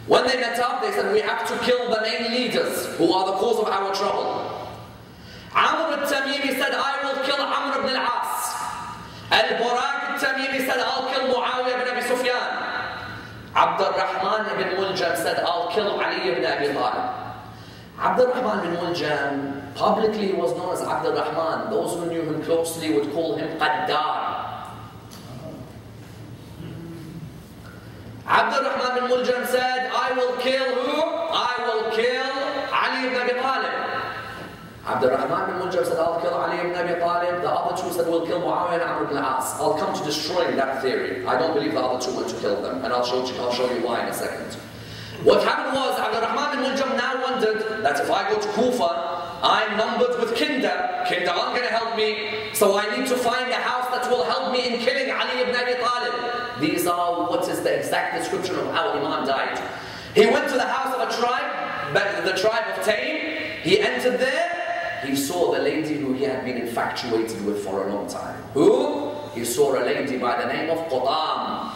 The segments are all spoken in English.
When they met up, they said, we have to kill the main leaders who are the cause of our trouble. Amr al-Tamimi said, I will kill Amr ibn al-As. Al-Buraq al-Tamimi said, I'll kill Muawiyah ibn Abi Sufyan. Abd al-Rahman ibn Muljam said, I'll kill Ali ibn Abi Talib. Abd al-Rahman ibn Muljam, publicly he was known as Abd al-Rahman. Those who knew him closely would call him Qaddar. Abd al-Rahman ibn Muljam said, I will kill who? I will kill Ali ibn Abi Talib. Abd al-Rahman ibn Muljam said, I'll kill Ali ibn Abi Talib. The other two said, we'll kill Muawiyah and Amr ibn al-As. I'll come to destroying that theory. I don't believe the other two went to kill them. And I'll show you why in a second. What happened was, Abd al-Rahman ibn Muljam now wondered that if I go to Kufa, I'm numbered with Kinda. Kinda aren't going to help me. So I need to find a house that will help me in killing Ali ibn Abi Talib. These are what is the exact description of how Imam died. He went to the house of a tribe, the tribe of Taym. He entered there. He saw the lady who he had been infatuated with for a long time. Who? He saw a lady by the name of Qutam.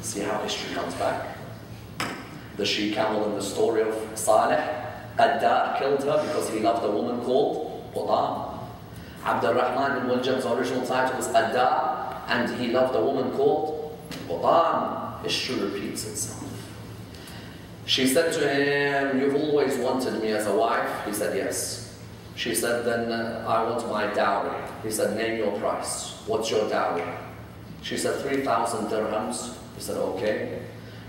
See how history comes back. The she-camel in the story of Saleh. Qaddar killed her because he loved a woman called Qutam. Abd al-Rahman ibn Muljam's original title was Qaddar. And he loved a woman called Qutam. History repeats itself. She said to him, you've always wanted me as a wife? He said, yes. She said, then I want my dowry. He said, name your price. What's your dowry? She said, 3,000 dirhams. He said, okay.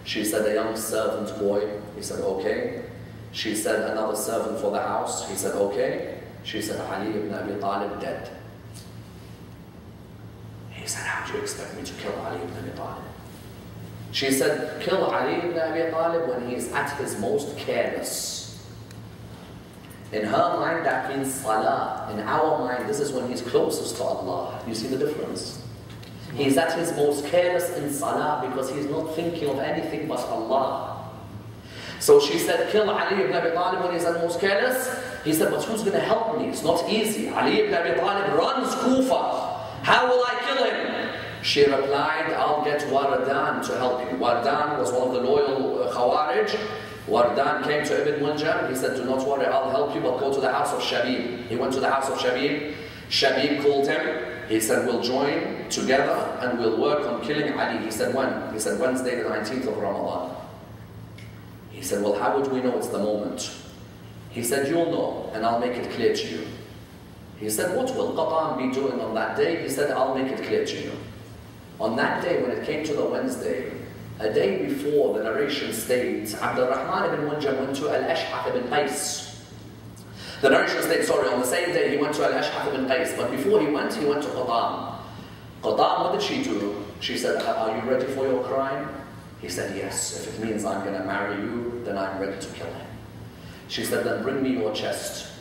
She said, a young servant boy. He said, okay. She said, another servant for the house. He said, okay. She said, Ali ibn Abi Talib dead. He said, how do you expect me to kill Ali ibn Abi Talib? She said, kill Ali ibn Abi Talib when he is at his most careless. In her mind, that means salah. In our mind, this is when he's closest to Allah. You see the difference? He's at his most careless in salah because he's not thinking of anything but Allah. So she said, kill Ali ibn Abi Talib when he's at most careless. He said, but who's going to help me? It's not easy. Ali ibn Abi Talib runs Kufa. How will I kill him? She replied, I'll get Wardan to help you. Wardan was one of the loyal Khawarij. Wardan came to Ibn Muljam. He said, do not worry, I'll help you, but go to the house of Shabib. He went to the house of Shabib. Shabib called him. He said, we'll join together and we'll work on killing Ali. He said, when? He said, Wednesday the 19th of Ramadan. He said, well, how would we know it's the moment? He said, you'll know, and I'll make it clear to you. He said, what will Qatam be doing on that day? He said, I'll make it clear to you. On that day, when it came to the Wednesday, a day before, the narration states, Abd al-Rahman ibn Muljam went to Al-Ash'ath ibn Qais. The narration states, sorry, on the same day he went to Al-Ash'ath ibn Qais, but before he went to Qatam. Qatam, what did she do? She said, are you ready for your crime? He said, yes. If it means I'm going to marry you, then I'm ready to kill him. She said, then bring me your chest.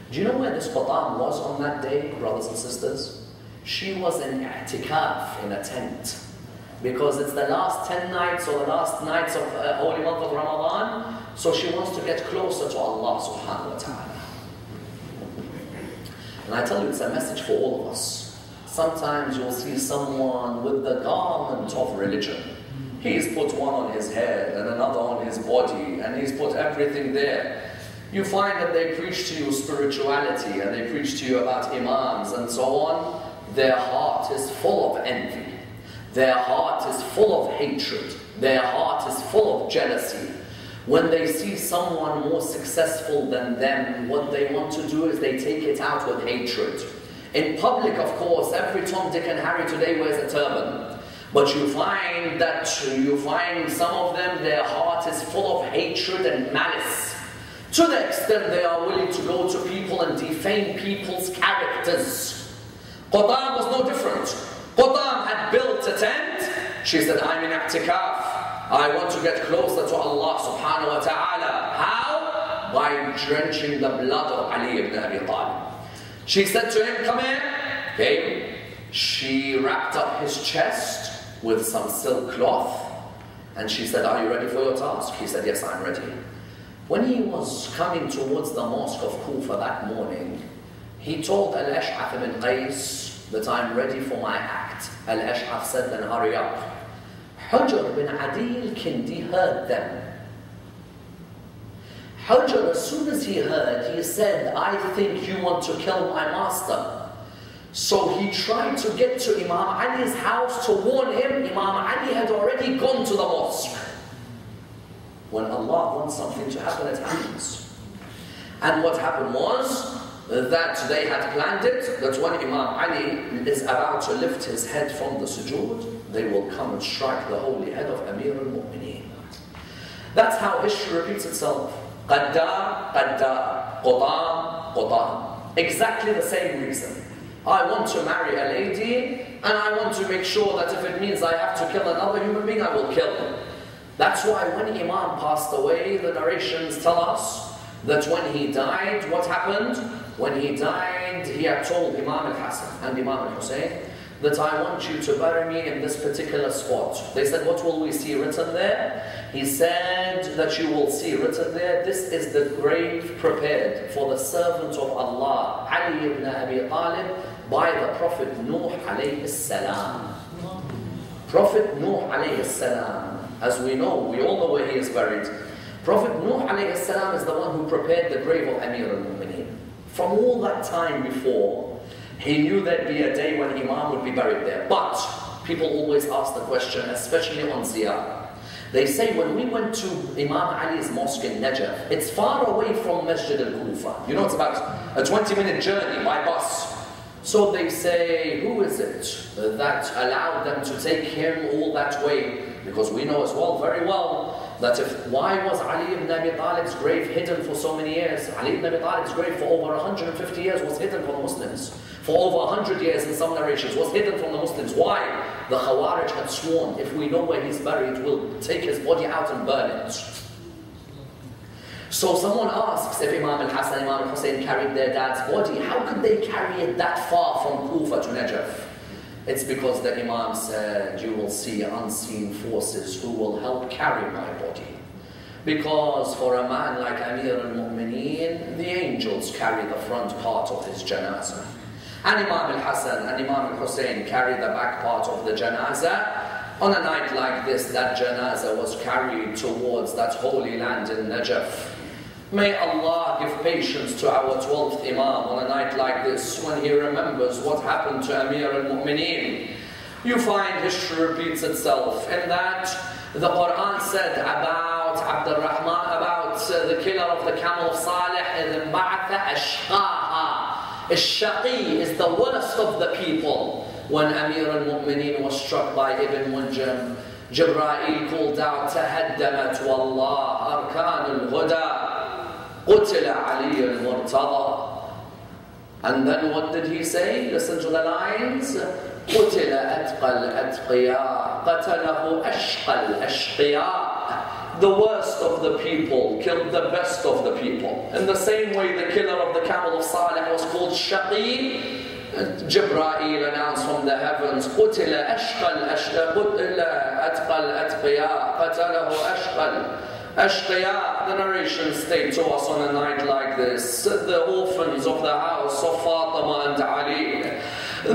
Do you know where this Qatam was on that day, brothers and sisters? She was in i'tikaf, in a tent. Because it's the last 10 nights or the last nights of holy month of Ramadan, so she wants to get closer to Allah subhanahu wa ta'ala. And I tell you, it's a message for all of us. Sometimes you'll see someone with the garment of religion. He's put one on his head and another on his body, and he's put everything there. You find that they preach to you spirituality and they preach to you about imams and so on. Their heart is full of envy. Their heart is full of hatred. Their heart is full of jealousy. When they see someone more successful than them, what they want to do is they take it out with hatred. In public, of course, every Tom, Dick and Harry today wears a turban. But you find some of them, their heart is full of hatred and malice. To the extent they are willing to go to people and defame people's characters. Qatam was no different. Qatam had built a tent. She said, I'm in i'tikaf. I want to get closer to Allah subhanahu wa ta'ala. How? By drenching the blood of Ali ibn Abi Talib. She said to him, come here. Okay. She wrapped up his chest with some silk cloth. And she said, are you ready for your task? He said, yes, I'm ready. When he was coming towards the mosque of Kufa that morning, he told Al-Ash'ath ibn Qais that I'm ready for my act. Al-Ash'ath said, then hurry up. Hujr bin Adi al-Kindi heard them. Hujr, as soon as he heard, he said, I think you want to kill my master. So he tried to get to Imam Ali's house to warn him. Imam Ali had already gone to the mosque. When Allah wants something to happen, it happens. And what happened was that they had planned it, that when Imam Ali is about to lift his head from the sujood, they will come and strike the holy head of Amir al-Mu'mineen. That's how history repeats itself. Qaddar, Qaddar, Qutam, Qutam. Exactly the same reason. I want to marry a lady, and I want to make sure that if it means I have to kill another human being, I will kill him. That's why when Imam passed away, the narrations tell us that when he died, what happened? When he died, he had told Imam al-Hasan and Imam al-Hussein that I want you to bury me in this particular spot. They said, what will we see written there? He said that you will see written there, this is the grave prepared for the servant of Allah, Ali ibn Abi Talib, by the Prophet Nuh alayhi salam. Prophet Nuh alayhi salam, as we know, we all know where he is buried. Prophet Nuh alayhi salam is the one who prepared the grave of Amir al-Mu'mineen. From all that time before, he knew there'd be a day when Imam would be buried there. But people always ask the question, especially on ziyarah. They say when we went to Imam Ali's mosque in Najaf, it's far away from Masjid-e-Ali. You know, it's about a 20-minute journey by bus. So they say, who is it that allowed them to take him all that way? Because we know as well, very well, that why was Ali ibn Abi Talib's grave hidden for so many years? Ali ibn Abi Talib's grave for over 150 years was hidden from the Muslims. For over 100 years in some narrations was hidden from the Muslims. Why? The Khawarij had sworn, if we know where he's buried, we'll take his body out and burn it. So someone asks if Imam al-Hasan and Imam al-Hussein carried their dad's body, how could they carry it that far from Kufa to Najaf? It's because the Imam said, you will see unseen forces who will help carry my body. Because for a man like Amir al-Mu'mineen, the angels carry the front part of his janazah. And Imam al-Hasan and Imam al-Hussein carry the back part of the janazah. On a night like this, that janazah was carried towards that holy land in Najaf. May Allah give patience to our 12th Imam on a night like this when he remembers what happened to Amir al-Mu'mineen. You find history repeats itself in that the Quran said about Abdurrahman, about the killer of the camel of Salih, إِذْ بَعْثَ أَشْقَاهَا. Ash-Shaqi is the worst of the people. When Amir al-Mu'mineen was struck by Ibn Muljam, Jibreel called out, تَهَدَّمَتْ وَاللَّهِ أَرْكَانُ الْهُدَى قُتِلَ عَلِيُّ الْمُرْتَضَى. And then what did he say? Listen to the lines. قُتِلَ أَتْقَى الْأَتْقِيَاء قَتَلَهُ أَشْقَى الْأَشْقِيَاء. The worst of the people killed the best of the people. In the same way the killer of the camel of Salih was called Shaqi, Jibreel announced from the heavens, قُتِلَ أَشْقَى الْأَتْقِيَاء قَتَلَهُ أَشْقَى Ashqiya. The narrations state to us on a night like this, the orphans of the house of Fatima and Ali.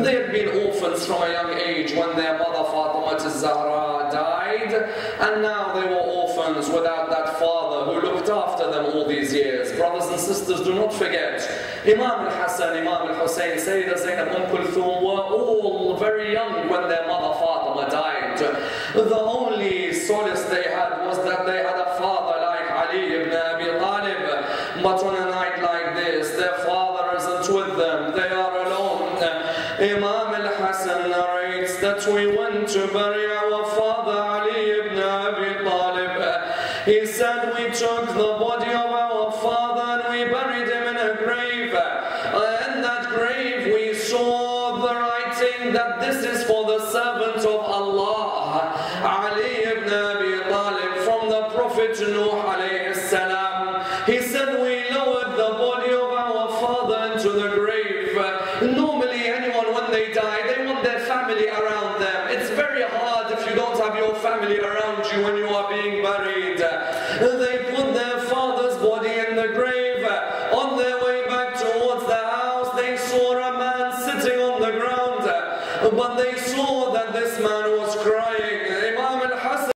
They had been orphans from a young age when their mother Fatima al-Zahra died, and now they were orphans without that father who looked after them all these years. Brothers and sisters, do not forget, Imam al-Hasan, Imam al-Hussein, Sayyid Zainab Kulthum were all very young when their mother Fatima died. The only solace they had was that they had a father like Ali ibn Abi Talib. But on a night like this, their father isn't with them, they are alone. Imam al-Hasan narrates that we went to bury our father Ali ibn Abi Talib. He said we took the body of our father and we buried him in a grave. In that grave we saw the writing that this is for the servant of Allah, Ali ibn Abi Talib, from the Prophet Nuh alayhi salam. He said we lowered the body of our father into the grave. Normally anyone when they die, they want their family around them. It's very hard if you don't have your family around you when you are being